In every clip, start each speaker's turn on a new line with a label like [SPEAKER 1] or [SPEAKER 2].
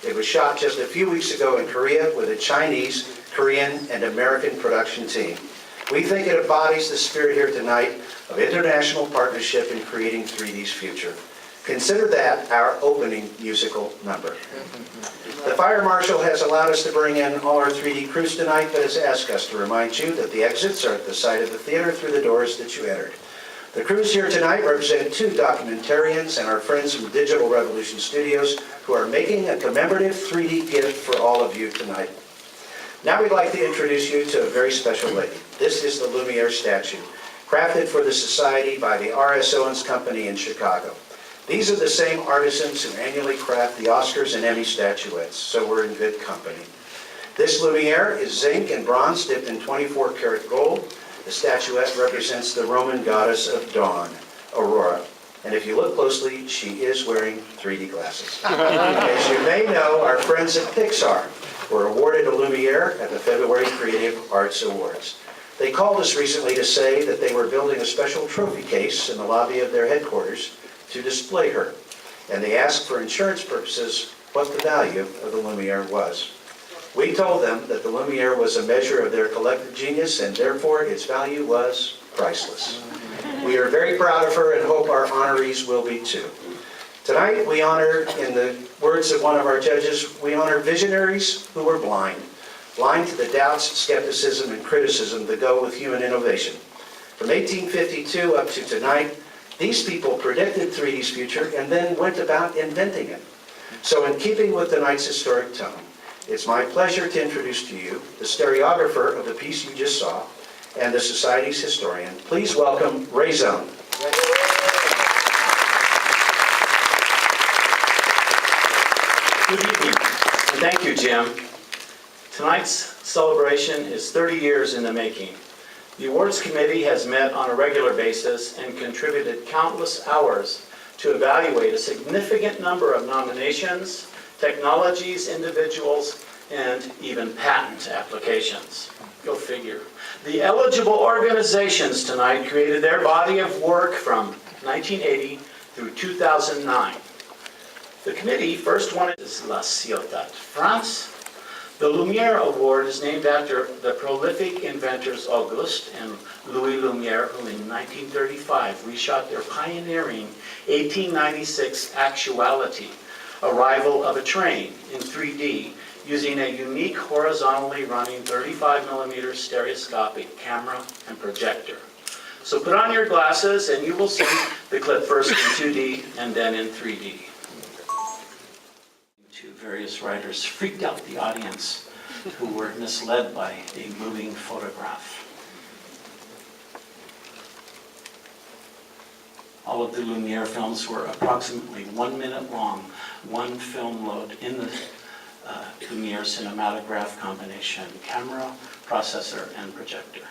[SPEAKER 1] It was shot just a few weeks ago in Korea with a Chinese, Korean, and American production team. We think it embodies the spirit here tonight of international partnership in creating 3D's future. Consider that our opening musical number. The Fire Marshal has allowed us to bring in all our 3D crews tonight, but has asked us to remind you that the exits are at the side of the theater through the doors that you entered. The crews here tonight represent 2 documentarians and our friends from Digital Revolution Studios who are making a commemorative 3D gift for all of you tonight. Now we'd like to introduce you to a very special lady. This is the Lumiere statue, crafted for the Society by the R.S. Owens Company in Chicago. These are the same artisans who annually craft the Oscars and Emmy statuettes, so we're in good company. This Lumiere is zinc and bronze dipped in 24-karat gold. The statuette represents the Roman goddess of dawn, Aurora. And if you look closely, she is wearing 3D glasses. As you may know, our friends at Pixar were awarded a Lumiere at the February Creative Arts Awards. They called us recently to say that they were building a special trophy case in the lobby of their headquarters to display her. And they asked for insurance purposes what the value of the Lumiere was. We told them that the Lumiere was a measure of their collective genius and therefore its value was priceless. We are very proud of her and hope our honorees will be too. Tonight we honor, in the words of one of our judges, we honor visionaries who were blind. Blind to the doubts, skepticism, and criticism that go with human innovation. From 1852 up to tonight, these people predicted 3D's future and then went about inventing it. So in keeping with tonight's historic tone, it's my pleasure to introduce to you the stereographer of the piece you just saw and the Society's historian. Please welcome Ray Zone.
[SPEAKER 2] Good evening, and thank you, Jim. Tonight's celebration is 30 years in the making. The awards committee has met on a regular basis and contributed countless hours to evaluate a significant number of nominations, technologies, individuals, and even patent applications. Go figure. The eligible organizations tonight created their body of work from 1980 through 2009. The committee first wanted La Ciotat, France. The Lumiere Award is named after the prolific inventors Auguste and Louis Lumiere, who in 1935 reshot their pioneering 1896 Actuality, Arrival of a Train, in 3D, using a unique horizontally running 35mm stereoscopic camera and projector. So put on your glasses and you will see the clip first in 2D and then in 3D. Various writers freaked out the audience who were misled by a moving photograph. All of the Lumiere films were approximately 1 minute long, one film load in the Lumiere cinematograph combination, camera, processor, and projector.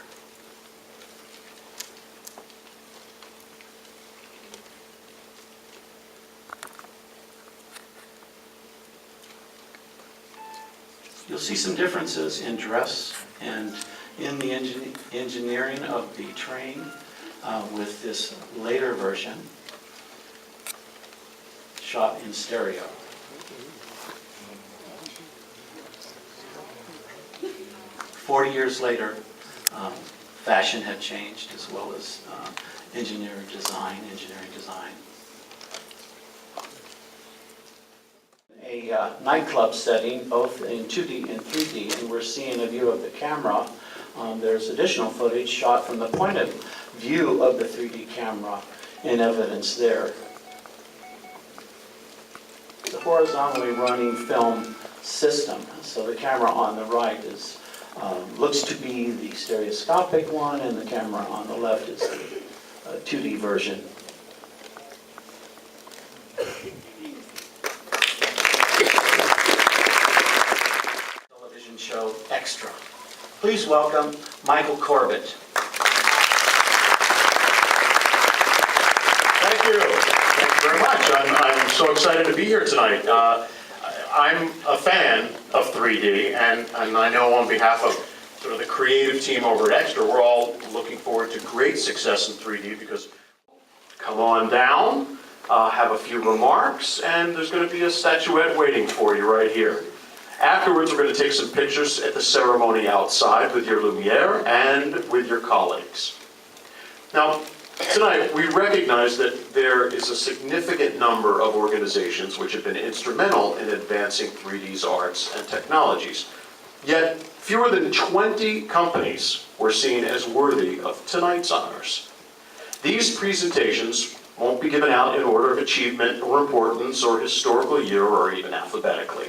[SPEAKER 2] You'll see some differences in dress and in the engineering of the train with this later version, shot in stereo. 40 years later, fashion had changed as well as engineering design. A nightclub setting, both in 2D and 3D, and we're seeing a view of the camera. There's additional footage shot from the point of view of the 3D camera in evidence there. The horizontally running film system, so the camera on the right is looks to be the stereoscopic one, and the camera on the left is the 2D version. Show Extra. Please welcome Michael Corbett.
[SPEAKER 3] Thank you. Thank you very much. I'm so excited to be here tonight. I'm a fan of 3D, and I know on behalf of sort of the creative team over at Extra, we're all looking forward to great success in 3D because come on down. have a few remarks, and there's going to be a statuette waiting for you right here. Afterwards, we're going to take some pictures at the ceremony outside with your Lumiere and with your colleagues. Now, tonight, we recognize that there is a significant number of organizations which have been instrumental in advancing 3D's arts and technologies. Yet, fewer than 20 companies were seen as worthy of tonight's honors. These presentations won't be given out in order of achievement or importance or historical year or even alphabetically.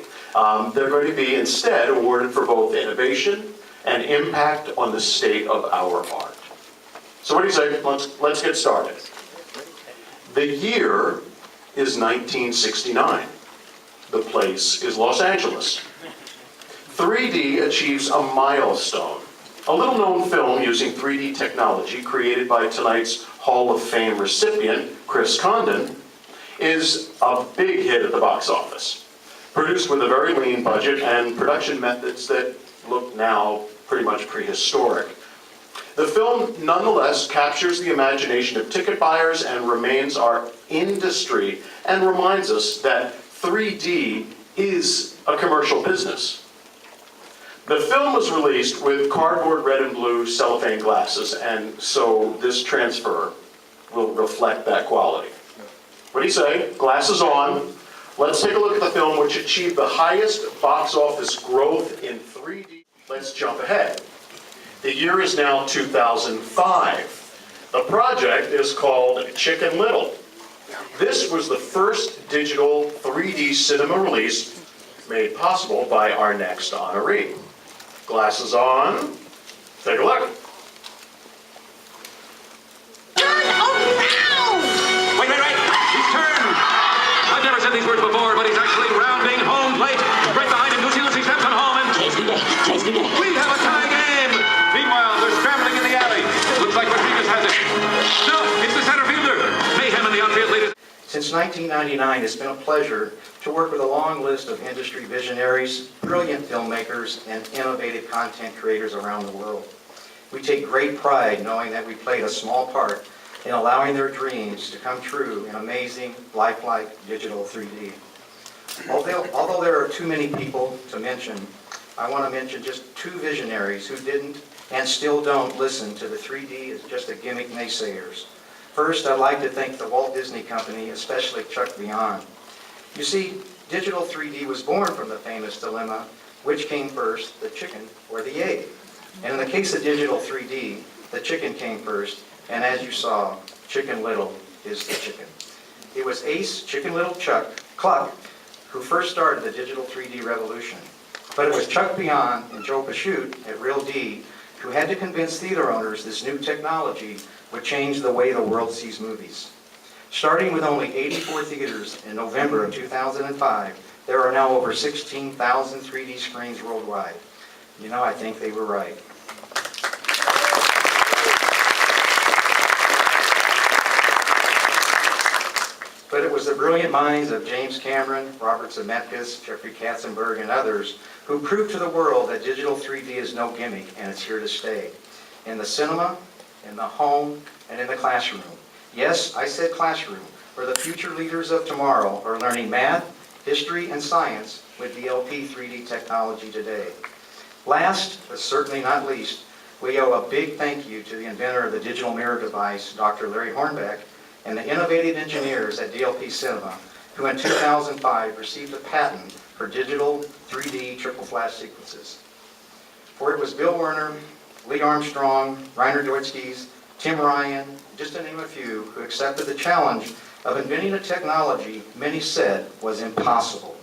[SPEAKER 3] They're going to be instead awarded for both innovation and impact on the state of our art. So what do you say? Let's get started. The year is 1969. The place is Los Angeles. 3D achieves a milestone. A little-known film using 3D technology created by tonight's Hall of Fame recipient, Chris Condon, is a big hit at the box office. Produced with a very lean budget and production methods that look now pretty much prehistoric. The film nonetheless captures the imagination of ticket buyers and remains our industry and reminds us that 3D is a commercial business. The film was released with cardboard red and blue cellophane glasses, and so this transfer will reflect that quality. What do you say? Glasses on. Let's take a look at the film which achieved the highest box office growth in 3D. Let's jump ahead. The year is now 2005. The project is called Chicken Little. This was the first digital 3D cinema release made possible by our next honoree. Glasses on. Take a look.
[SPEAKER 4] Turn around!
[SPEAKER 5] Wait, he's turned! I've never said these words before, but he's actually rounding home plate. Right behind him, Lucy steps on home and... We have a tie game! Meanwhile, they're scrambling in the alley. Looks like Rodriguez has it. No, it's the center fielder. Mayhem in the outfield leaders.
[SPEAKER 1] Since 1999, it's been a pleasure to work with a long list of industry visionaries, brilliant filmmakers, and innovative content creators around the world. We take great pride knowing that we played a small part in allowing their dreams to come true in amazing, lifelike digital 3D. Although there are too many people to mention, I want to mention just two visionaries who didn't and still don't listen to the 3D as just a gimmick naysayers. First, I'd like to thank the Walt Disney Company, especially Chuck Beyond. You see, digital 3D was born from the famous dilemma, which came first, the chicken or the egg? And in the case of digital 3D, the chicken came first, and as you saw, Chicken Little is the chicken. It was Ace Chicken Little Cluck who first started the digital 3D revolution. But it was Chuck Beyond and Joe Pashut at Real D who had to convince theater owners this new technology would change the way the world sees movies. Starting with only 84 theaters in November of 2005, there are now over 16,000 3D screens worldwide. You know, I think they were right. But it was the brilliant minds of James Cameron, Robert Zemeckis, Jeffrey Katzenberg, and others who proved to the world that digital 3D is no gimmick and it's here to stay. In the cinema, in the home, and in the classroom. Yes, I said classroom, where the future leaders of tomorrow are learning math, history, and science with DLP 3D technology today. Last, but certainly not least, we owe a big thank you to the inventor of the digital mirror device, Dr. Larry Hornbeck, and the innovative engineers at DLP Cinema, who in 2005 received a patent for digital 3D triple flash sequences. For it was Bill Werner, Lee Armstrong, Reiner Deutschkes, Tim Ryan, just to name a few, who accepted the challenge of inventing a technology many said was impossible.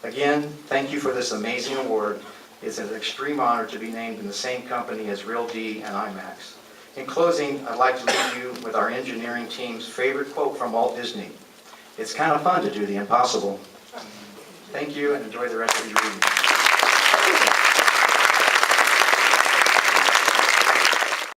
[SPEAKER 1] Again, thank you for this amazing award. It's an extreme honor to be named in the same company as Real D and IMAX. In closing, I'd like to leave you with our engineering team's favorite quote from Walt Disney. It's kind of fun to do the impossible. Thank you and enjoy the rest of your evening.